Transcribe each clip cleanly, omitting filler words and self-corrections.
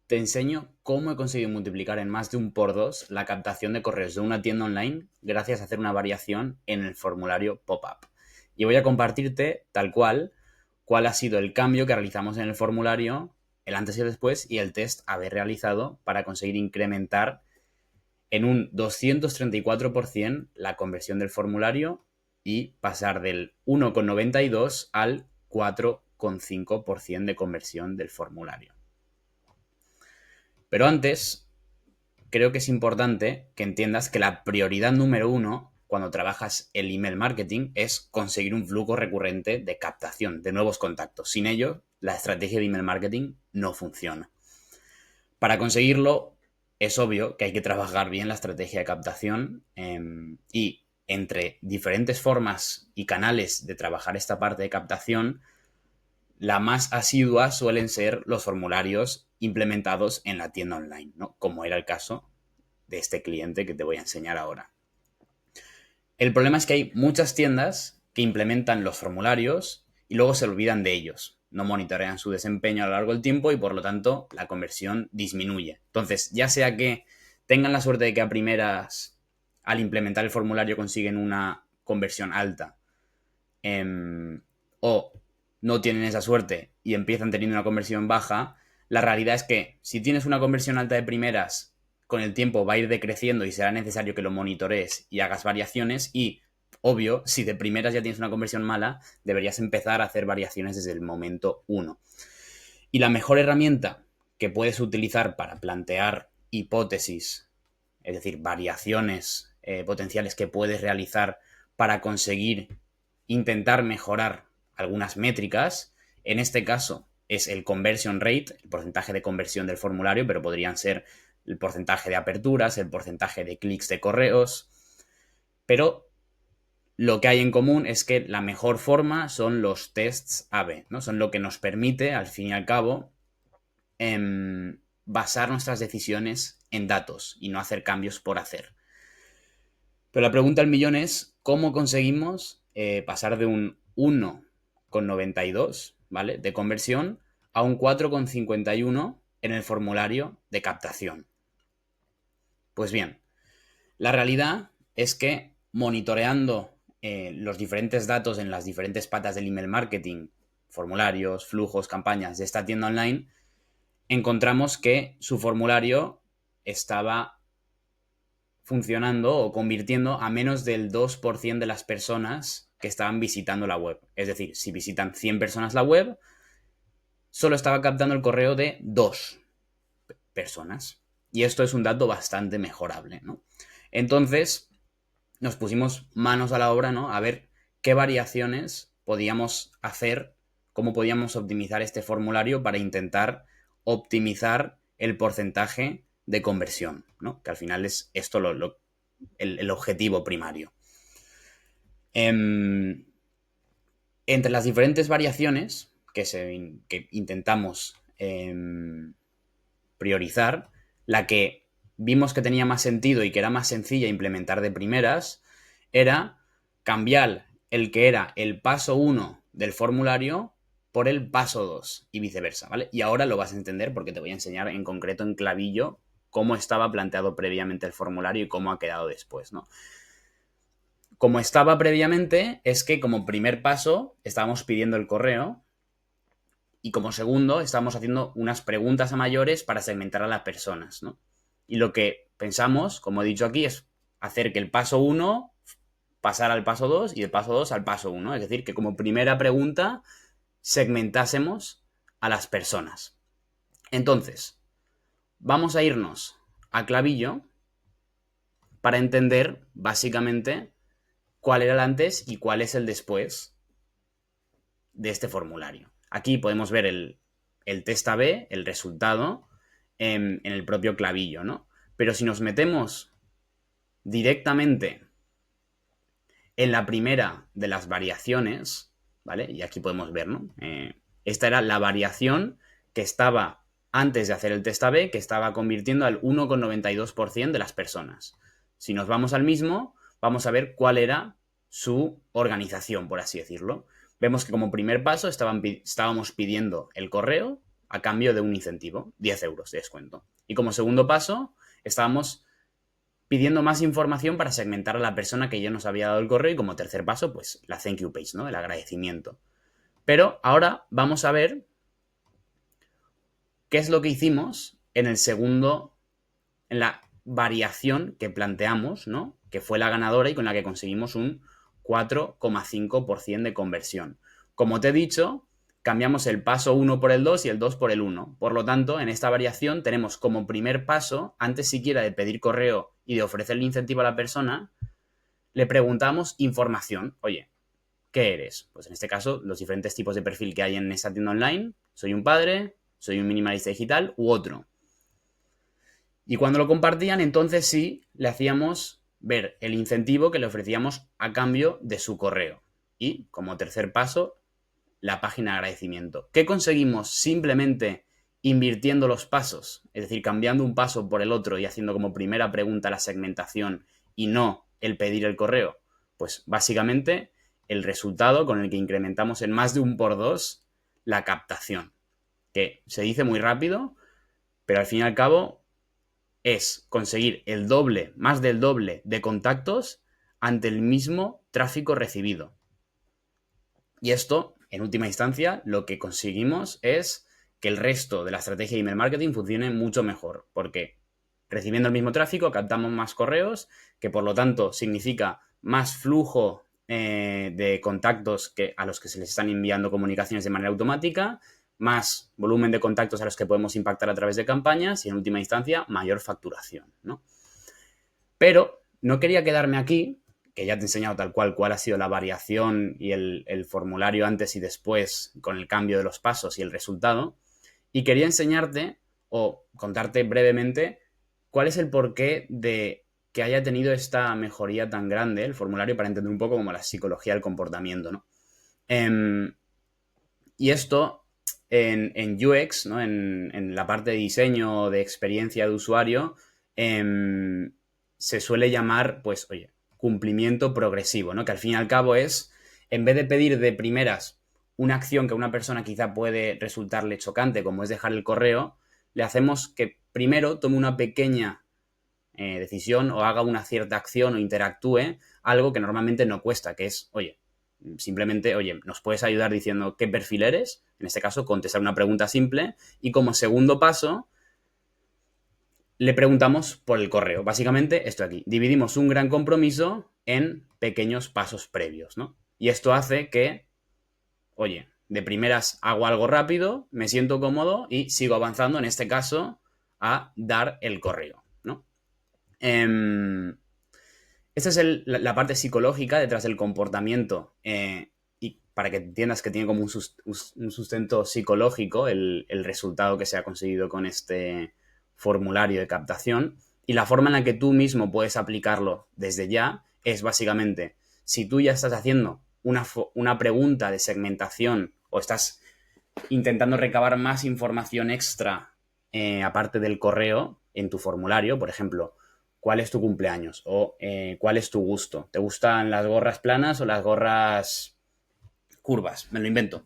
te enseño cómo he conseguido multiplicar en más de un por dos la captación de correos de una tienda online gracias a hacer una variación en el formulario pop-up. Y voy a compartirte tal cuál ha sido el cambio que realizamos en el formulario, el antes y el después, y el test haber realizado para conseguir incrementar en un 234% la conversión del formulario y pasar del 1,92 al 4,5% de conversión del formulario. Pero antes, creo que es importante que entiendas que la prioridad número uno cuando trabajas el email marketing es conseguir un flujo recurrente de captación de nuevos contactos. Sin ello, la estrategia de email marketing no funciona. Para conseguirlo, es obvio que hay que trabajar bien la estrategia de captación y entre diferentes formas y canales de trabajar esta parte de captación, la más asidua suelen ser los formularios implementados en la tienda online, ¿no? Como era el caso de este cliente que te voy a enseñar ahora. El problema es que hay muchas tiendas que implementan los formularios y luego se olvidan de ellos. No monitorean su desempeño a lo largo del tiempo y por lo tanto la conversión disminuye. Entonces, ya sea que tengan la suerte de que a primeras al implementar el formulario consiguen una conversión alta o no tienen esa suerte y empiezan teniendo una conversión baja, la realidad es que si tienes una conversión alta de primeras, con el tiempo va a ir decreciendo y será necesario que lo monitorees y hagas variaciones y, obvio, si de primeras ya tienes una conversión mala, deberías empezar a hacer variaciones desde el momento uno. Y la mejor herramienta que puedes utilizar para plantear hipótesis, es decir, variaciones potenciales que puedes realizar para conseguir intentar mejorar algunas métricas, en este caso es el conversion rate, el porcentaje de conversión del formulario, pero podrían ser el porcentaje de aperturas, el porcentaje de clics de correos, pero lo que hay en común es que la mejor forma son los tests A/B, ¿no? Son lo que nos permite, al fin y al cabo, basar nuestras decisiones en datos y no hacer cambios por hacer. Pero la pregunta del millón es, ¿cómo conseguimos pasar de un 1,92, ¿vale?, de conversión a un 4,51 en el formulario de captación? Pues bien, la realidad es que monitoreando los diferentes datos en las diferentes patas del email marketing, formularios, flujos, campañas de esta tienda online, encontramos que su formulario estaba funcionando o convirtiendo a menos del 2% de las personas que estaban visitando la web. Es decir, si visitan 100 personas la web, solo estaba captando el correo de 2 personas. Y esto es un dato bastante mejorable, ¿no? Entonces, nos pusimos manos a la obra, ¿no?, a ver qué variaciones podíamos hacer, cómo podíamos optimizar este formulario para intentar optimizar el porcentaje de conversión, ¿no?, que al final es esto el objetivo primario. Entre las diferentes variaciones que intentamos priorizar, la que vimos que tenía más sentido y que era más sencilla implementar de primeras era cambiar el que era el paso 1 del formulario por el paso 2 y viceversa, ¿vale? Y ahora lo vas a entender porque te voy a enseñar en concreto en clavillo cómo estaba planteado previamente el formulario y cómo ha quedado después, ¿no? Como estaba previamente, es que como primer paso estábamos pidiendo el correo y como segundo estábamos haciendo unas preguntas a mayores para segmentar a las personas, ¿no? Y lo que pensamos, como he dicho aquí, es hacer que el paso 1 pasara al paso 2 y el paso 2 al paso 1. Es decir, que como primera pregunta segmentásemos a las personas. Entonces, vamos a irnos a clavillo para entender básicamente cuál era el antes y cuál es el después de este formulario. Aquí podemos ver el test A/B, el resultado, en el propio clavillo, ¿no? Pero si nos metemos directamente en la primera de las variaciones, ¿vale? Y aquí podemos ver, ¿no? Esta era la variación que estaba antes de hacer el test A/B, que estaba convirtiendo al 1,92% de las personas. Si nos vamos al mismo, vamos a ver cuál era su organización, por así decirlo. Vemos que como primer paso estábamos pidiendo el correo a cambio de un incentivo, 10 euros de descuento. Y como segundo paso, estábamos pidiendo más información para segmentar a la persona que ya nos había dado el correo y como tercer paso, pues la thank you page, ¿no? El agradecimiento. Pero ahora vamos a ver qué es lo que hicimos en el segundo, en la variación que planteamos, ¿no? Que fue la ganadora y con la que conseguimos un 4,5% de conversión. Como te he dicho, cambiamos el paso 1 por el 2 y el 2 por el 1. Por lo tanto, en esta variación tenemos como primer paso, antes siquiera de pedir correo y de ofrecerle incentivo a la persona, le preguntamos información. Oye, ¿qué eres? Pues en este caso, los diferentes tipos de perfil que hay en esta tienda online. Soy un padre, soy un minimalista digital u otro. Y cuando lo compartían, entonces sí le hacíamos ver el incentivo que le ofrecíamos a cambio de su correo. Y como tercer paso, la página de agradecimiento. ¿Qué conseguimos simplemente invirtiendo los pasos? Es decir, cambiando un paso por el otro y haciendo como primera pregunta la segmentación y no el pedir el correo. Pues básicamente el resultado con el que incrementamos en más de un por dos la captación. Que se dice muy rápido, pero al fin y al cabo es conseguir el doble, más del doble de contactos ante el mismo tráfico recibido. Y esto, en última instancia, lo que conseguimos es que el resto de la estrategia de email marketing funcione mucho mejor, porque recibiendo el mismo tráfico captamos más correos, que por lo tanto significa más flujo de contactos a los que se les están enviando comunicaciones de manera automática, más volumen de contactos a los que podemos impactar a través de campañas y, en última instancia, mayor facturación, ¿no? Pero no quería quedarme aquí, que ya te he enseñado tal cual ha sido la variación y el formulario antes y después con el cambio de los pasos y el resultado. Y quería enseñarte o contarte brevemente cuál es el porqué de que haya tenido esta mejoría tan grande el formulario para entender un poco como la psicología del comportamiento, ¿no? Y esto en UX, ¿no? En la parte de diseño, de experiencia de usuario, se suele llamar, pues, oye, cumplimiento progresivo, ¿no? Que al fin y al cabo es, en vez de pedir de primeras una acción que a una persona quizá puede resultarle chocante, como es dejar el correo, le hacemos que primero tome una pequeña decisión o haga una cierta acción o interactúe, algo que normalmente no cuesta, que es, oye, simplemente, oye, ¿nos puedes ayudar diciendo qué perfil eres? En este caso, contestar una pregunta simple y como segundo paso, le preguntamos por el correo. Básicamente, esto aquí. Dividimos un gran compromiso en pequeños pasos previos, ¿no? Y esto hace que, oye, de primeras hago algo rápido, me siento cómodo y sigo avanzando, en este caso, a dar el correo, ¿no? Esta es la parte psicológica detrás del comportamiento y para que entiendas que tiene como un sustento psicológico el resultado que se ha conseguido con este formulario de captación y la forma en la que tú mismo puedes aplicarlo desde ya es básicamente si tú ya estás haciendo una pregunta de segmentación o estás intentando recabar más información extra aparte del correo en tu formulario, por ejemplo, ¿cuál es tu cumpleaños? O ¿cuál es tu gusto? ¿Te gustan las gorras planas o las gorras curvas? Me lo invento.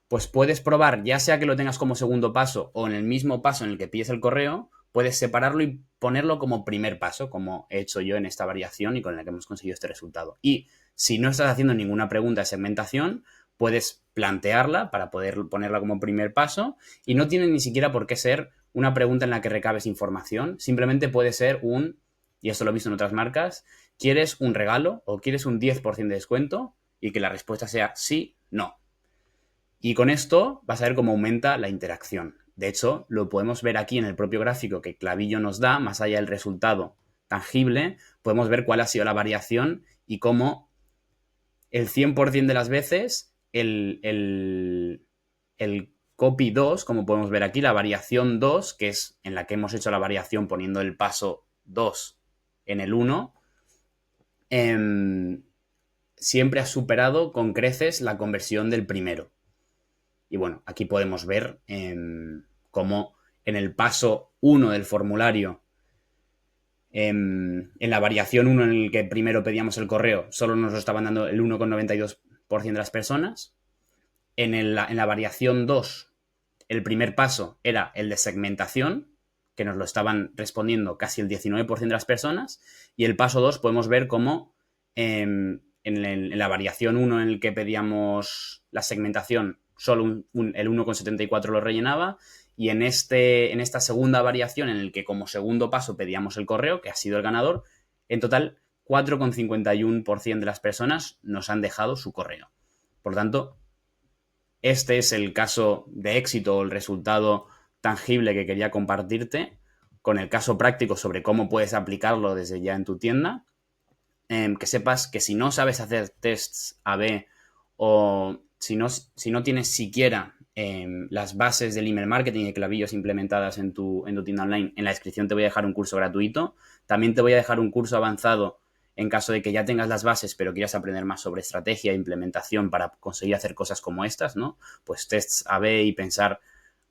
Pues puedes probar, ya sea que lo tengas como segundo paso o en el mismo paso en el que pides el correo, puedes separarlo y ponerlo como primer paso, como he hecho yo en esta variación y con la que hemos conseguido este resultado. Y si no estás haciendo ninguna pregunta de segmentación, puedes plantearla para poder ponerla como primer paso y no tiene ni siquiera por qué ser una pregunta en la que recabes información, simplemente puede ser y esto lo he visto en otras marcas, ¿quieres un regalo o quieres un 10% de descuento? Y que la respuesta sea sí, no. Y con esto vas a ver cómo aumenta la interacción. De hecho, lo podemos ver aquí en el propio gráfico que Klaviyo nos da, más allá del resultado tangible, podemos ver cuál ha sido la variación y cómo el 100% de las veces el copy 2, como podemos ver aquí, la variación 2, que es en la que hemos hecho la variación poniendo el paso 2 en el 1, siempre ha superado con creces la conversión del primero. Y bueno, aquí podemos ver cómo en el paso 1 del formulario, en la variación 1 en el que primero pedíamos el correo, solo nos lo estaban dando el 1,92% de las personas. En la variación 2 el primer paso era el de segmentación, que nos lo estaban respondiendo casi el 19% de las personas, y el paso 2 podemos ver cómo en la variación 1 en el que pedíamos la segmentación, solo el 1,74 lo rellenaba, y en esta segunda variación en el que como segundo paso pedíamos el correo, que ha sido el ganador, en total 4,51% de las personas nos han dejado su correo. Por tanto, este es el caso de éxito o el resultado tangible que quería compartirte, con el caso práctico sobre cómo puedes aplicarlo desde ya en tu tienda. Que sepas que si no sabes hacer tests A/B o si no tienes siquiera las bases del email marketing y clavillos implementadas en tu tienda online, en la descripción te voy a dejar un curso gratuito. También te voy a dejar un curso avanzado en caso de que ya tengas las bases pero quieras aprender más sobre estrategia e implementación para conseguir hacer cosas como estas, ¿no? Pues tests A/B y pensar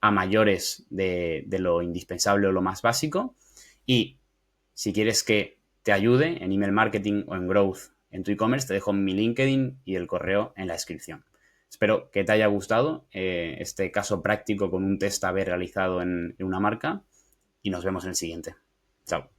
a mayores de lo indispensable o lo más básico. Y si quieres que te ayude en email marketing o en growth en tu e-commerce, te dejo mi LinkedIn y el correo en la descripción. Espero que te haya gustado este caso práctico con un test A/B realizado en una marca y nos vemos en el siguiente. Chao.